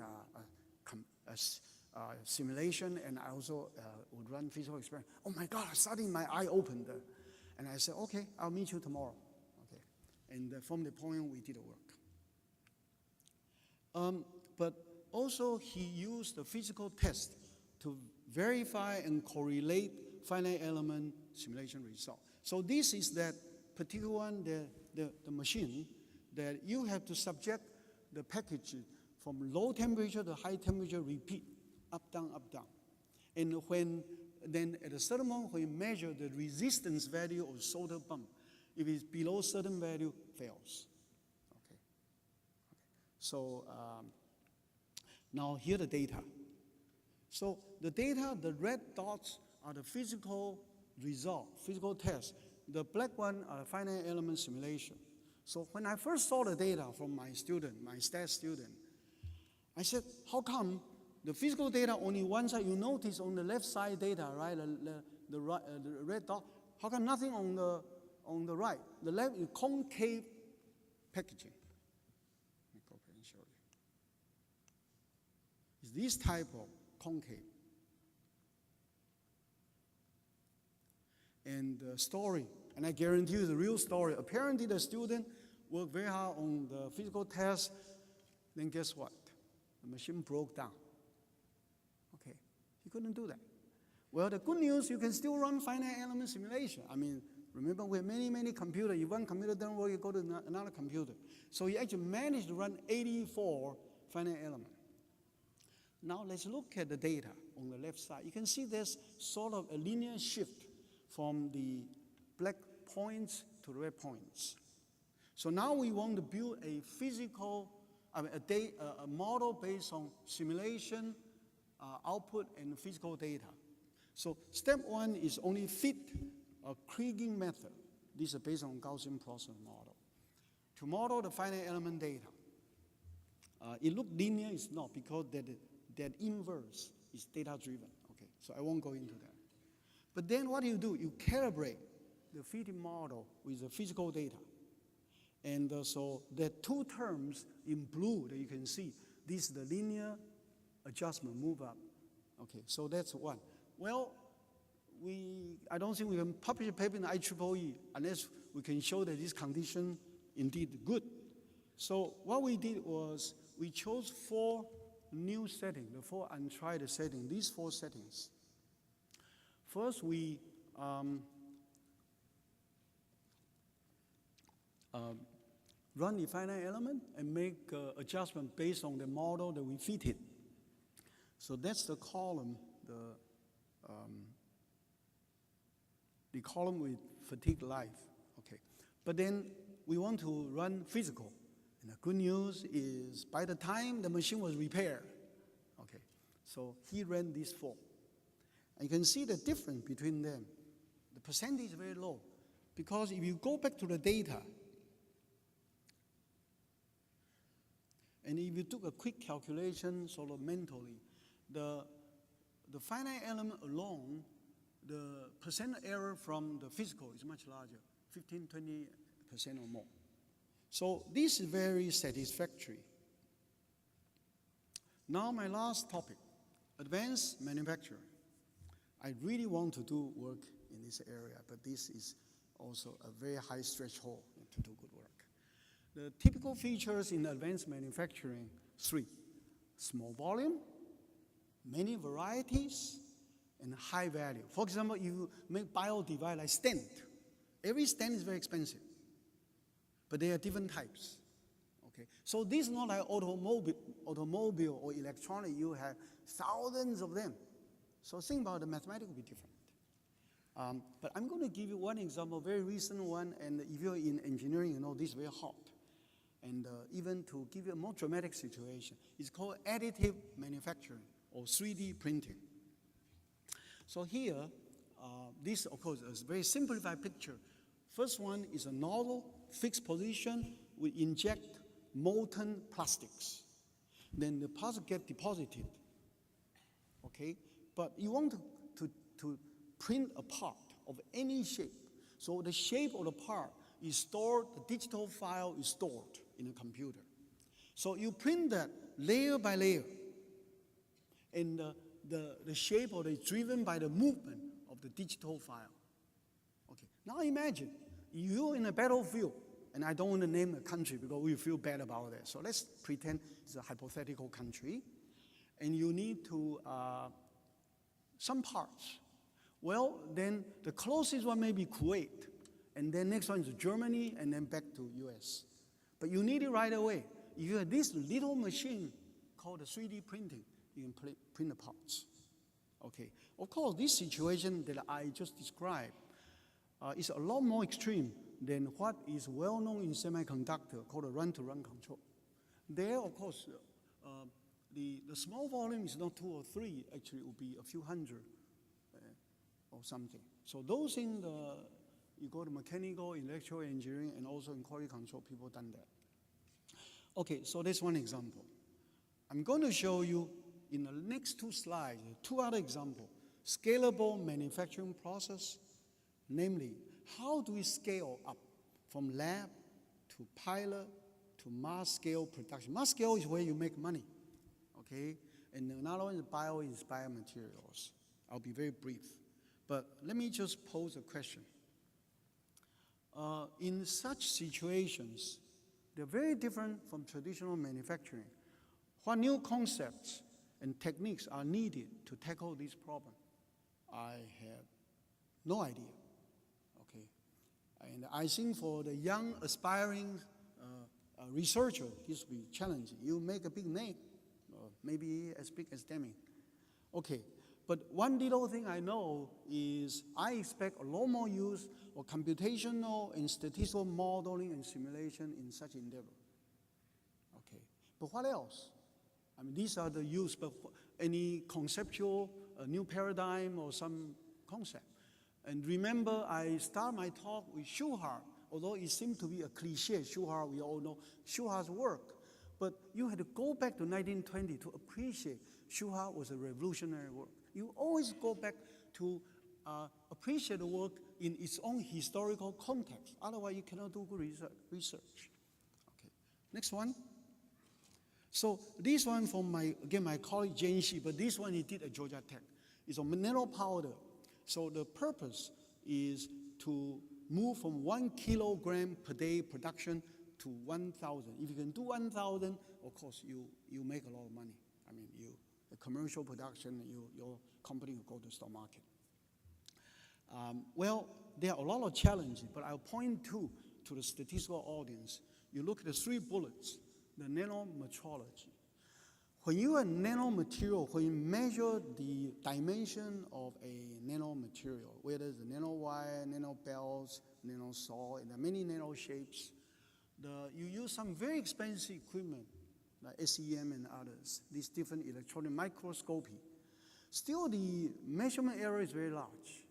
simulation, and I also would run physical experiment. Oh my God, suddenly my eye opened. And I said, okay, I'll meet you tomorrow. Okay. And from the point we did the work. But also he used the physical test to verify and correlate finite element simulation result. So this is that particular one, the machine, that you have to subject the package from low temperature to high temperature, repeat, up, down, up, down. And then at a certain moment, when you measure the resistance value of solder bump, if it's below certain value, fails. Okay. So now here the data. So the data, the red dots are the physical result, physical test. The black one are finite element simulation. So when I first saw the data from my student, my stats student, I said, how come the physical data only one side? You notice on the left side data, right, the red dot. How come nothing on the right? The left is concave packaging. Let me go ahead and show you. It's this type of concave. And the story, and I guarantee you the real story. Apparently the student worked very hard on the physical test. Then guess what? The machine broke down. Okay, he couldn't do that. Well, the good news, you can still run finite element simulation. I mean, remember we have many computers. If one computer doesn't work, you go to another computer. So he actually managed to run 84 finite elements. Now let's look at the data on the left side. You can see there's sort of a linear shift from the black points to the red points. So now we want to build a physical, a model based on simulation, output, and physical data. So step one is only fit a Kriging method. This is based on Gaussian process model. To model the finite element data. It looks linear, it's not, because that inverse is data-driven. Okay, so I won't go into that. But then what do? You calibrate the fitting model with the physical data. And so there are two terms in blue that you can see. This is the linear adjustment, move up. Okay, so that's one. Well, I don't think we can publish a paper in IEEE unless we can show that this condition indeed good. So what we did was we chose 4 new settings, the 4 untried settings, these 4 settings. First, we run the finite element and make adjustment based on the model that we fitted. So that's the column, the column with fatigue life. Okay, but then we want to run physical. And the good news is by the time the machine was repaired, okay, so he ran these 4. And you can see the difference between them. The percentage is very low because if you go back to the data, and if you took a quick calculation sort of mentally, the finite element alone, the percent error from the physical is much larger, 15, 20% or more. So this is very satisfactory. Now my last topic, advanced manufacturing. I really want to do work in this area, but this is also a very high threshold to do good work. The typical features in advanced manufacturing, 3. Small volume, many varieties, and high value. For example, you make bio device like stent. Every stent is very expensive, but there are different types. Okay, so this is not like automobile or electronic. You have thousands of them. So think about the mathematics will be different. But I'm going to give you one example, very recent one, and if you're in engineering, you know this is very hot. And even to give you a more dramatic situation, it's called additive manufacturing or 3D printing. So here, this of course is a very simplified picture. First one is a nozzle, fixed position. We inject molten plastics. Then the plastic get deposited. Okay, but you want to print a part of any shape. So the shape of the part is stored, the digital file is stored in a computer. So you print that layer by layer, and the shape of it is driven by the movement of the digital file. Okay, now imagine you're in a battlefield, and I don't want to name a country because we feel bad about that. So let's pretend it's a hypothetical country, and you need to some parts. Well, then the closest one may be Kuwait, and then next one is Germany, and then back to US. But you need it right away. If you have this little machine called a 3D printing, you can print the parts. Okay. Of course, this situation that I just described is a lot more extreme than what is well known in semiconductor called a run-to-run control. There, of course, the small volume is not 2 or 3. Actually, it will be a few hundred or something. So those things, you go to mechanical, electrical engineering, and also in quality control, people have done that. Okay, so that's one example. I'm going to show you in the next 2 slides, 2 other examples. Scalable manufacturing process, namely, how do we scale up from lab to pilot to mass scale production? Mass scale is where you make money, okay? And another one is bio-inspired materials. I'll be very brief. But let me just pose a question. In such situations, they're very different from traditional manufacturing. What new concepts and techniques are needed to tackle this problem? I have no idea, okay? And I think for the young, aspiring researcher, this will be challenging. You make a big name, maybe as big as Deming. Okay, but one little thing I know is I expect a lot more use of computational and statistical modeling and simulation in such endeavor. Okay, but what else? I mean, these are the use, but any conceptual, new paradigm or some concept. And remember, I start my talk with Schuhart, although it seemed to be a cliche, Schuhart, we all know Schuhart's work. But you had to go back to 1920 to appreciate Schuhart was a revolutionary work. You always go back to appreciate the work in its own historical context. Otherwise, you cannot do good research. Okay, next one. So this one from my colleague Jane Shi, but this one he did at Georgia Tech. It's a nano powder. So the purpose is to move from 1 kilogram per day production to 1,000. If you can do 1,000, of course, you make a lot of money. I mean, the commercial production, your company will go to the stock market. Well, there are a lot of challenges, but I'll point to the statistical audience. You look at the 3 bullets, the nanometrology. When you have nanomaterial, when you measure the dimension of a nanomaterial, whether it's a nanowire, nanobells, nanosol, and there are many nano shapes, you use some very expensive equipment, like SEM and others, these different electronic microscopy. Still, the measurement error is very large.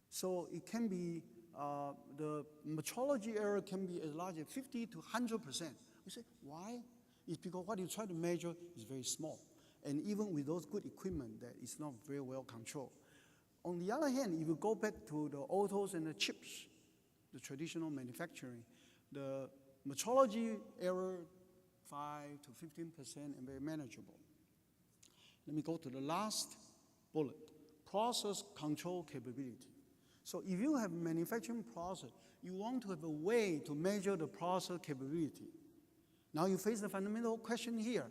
So it can be, the metrology error can be as large as 50 to 100%. You say, why? It's because what you try to measure is very small. And even with those good equipment, that is not very well controlled. On the other hand, if you go back to the autos and the chips, the traditional manufacturing, the metrology error, 5 to 15% and very manageable. Let me go to the last bullet, process control capability. So if you have manufacturing process, you want to have a way to measure the process capability. Now you face the fundamental question here.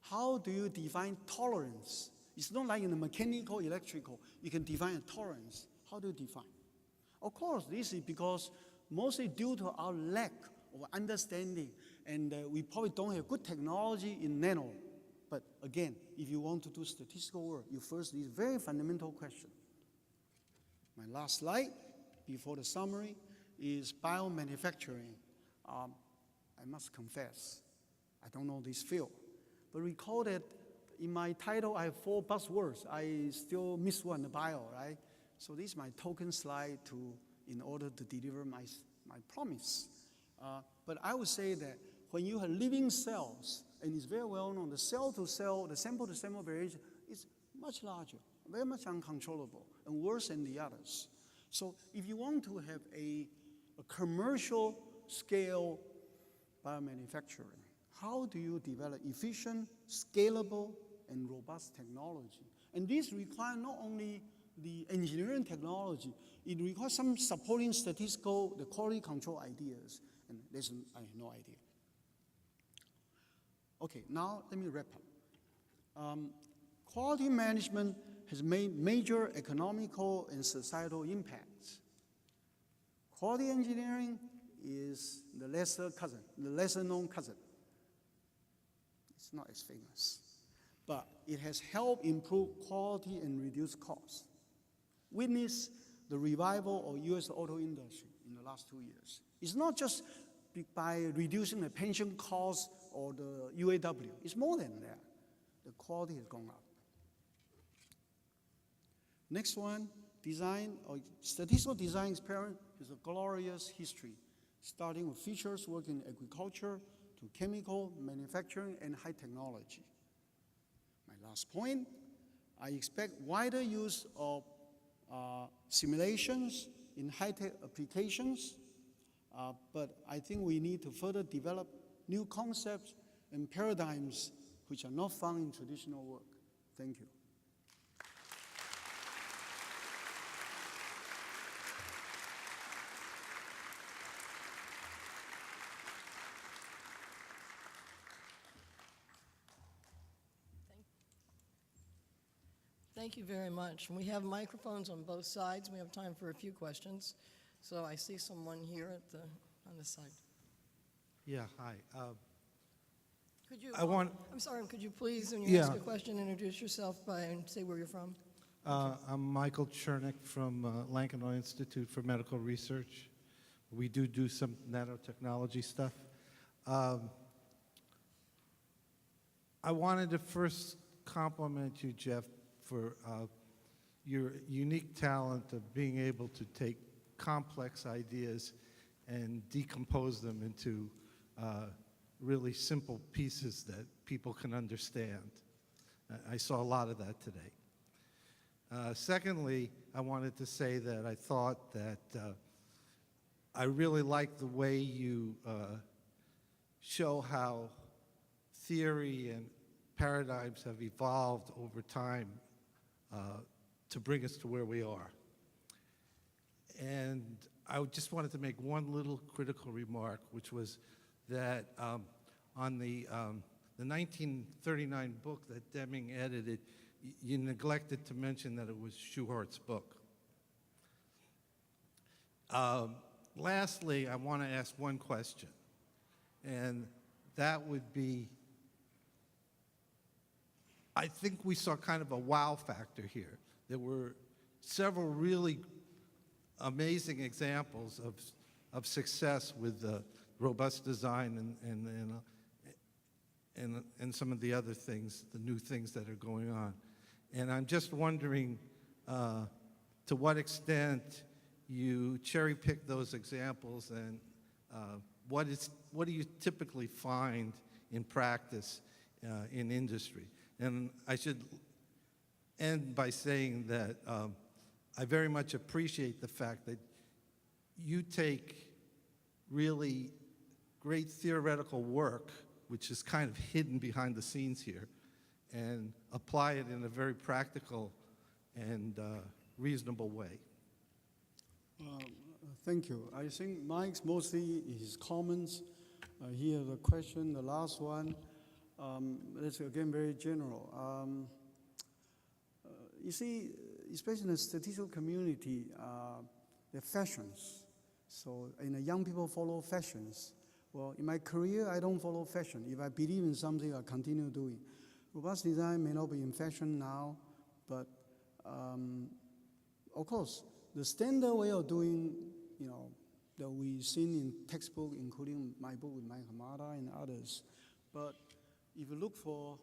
How do you define tolerance? It's not like in the mechanical, electrical, you can define a tolerance. How do you define? Of course, this is because mostly due to our lack of understanding, and we probably don't have good technology in nano. But again, if you want to do statistical work, you first need a very fundamental question. My last slide before the summary is biomanufacturing. I must confess, I don't know this field. But recall that in my title, I have 4 buzzwords. I still miss one, the bio, right? So this is my token slide in order to deliver my promise. But I would say that when you have living cells, and it's very well known, the cell-to-cell, the sample-to-sample variation is much larger, very much uncontrollable, and worse than the others. So if you want to have a commercial scale biomanufacturing, how do you develop efficient, scalable, and robust technology? And this requires not only the engineering technology, it requires some supporting statistical, the quality control ideas, and I have no idea. Okay, now let me wrap up. Quality management has made major economical and societal impacts. Quality engineering is the lesser known cousin. It's not as famous, but it has helped improve quality and reduce costs. Witness the revival of U.S. auto industry in the last 2 years. It's not just by reducing the pension costs or the UAW. It's more than that. The quality has gone up. Next one, design or statistical design experiment is a glorious history, starting with Fisher's work in agriculture to chemical, manufacturing, and high technology. My last point, I expect wider use of simulations in high-tech applications, but I think we need to further develop new concepts and paradigms which are not found in traditional work. Thank you. Thank you very much. And we have microphones on both sides. We have time for a few questions. So I see someone here on this side. Yeah, hi. Could you, I'm sorry, could you please, when you ask a question, introduce yourself and say where you're from? I'm Michael Chernick from Lankinow Institute for Medical Research. We do some nanotechnology stuff. I wanted to first compliment you, Jeff, for your unique talent of being able to take complex ideas and decompose them into really simple pieces that people can understand. I saw a lot of that today. Secondly, I wanted to say that I thought that I really like the way you show how theory and paradigms have evolved over time to bring us to where we are. And I just wanted to make one little critical remark, which was that on the 1939 book that Deming edited, you neglected to mention that it was Schuhart's book. Lastly, I want to ask one question, and that would be, I think we saw kind of a wow factor here. There were several really amazing examples of success with robust design and some of the other things, the new things that are going on. And I'm just wondering to what extent you cherry-pick those examples, and what do you typically find in practice in industry? And I should end by saying that I very much appreciate the fact that you take really great theoretical work, which is kind of hidden behind the scenes here, and apply it in a very practical and reasonable way. Thank you. I think Mike's mostly his comments. Here the question, the last one, that's again very general. You see, especially in the statistical community, the fashions. So, young people follow fashions. Well, in my career, I don't follow fashion. If I believe in something, I continue doing. Robust design may not be in fashion now, but of course, the standard way of doing, that we've seen in textbook, including my book with Mike Hamada and others. But if you look for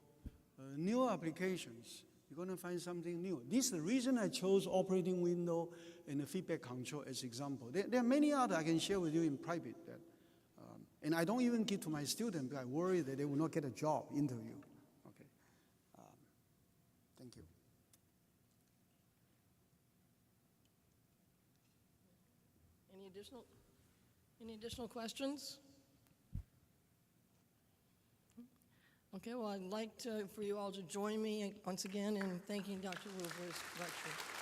new applications, you're going to find something new. This is the reason I chose operating window and the feedback control as example. There are many others I can share with you in private. And I don't even give to my students because I worry that they will not get a job interview. Okay. Thank you. Any additional questions? Okay, well, I'd like for you all to join me once again in thanking Dr. Wu for his lecture.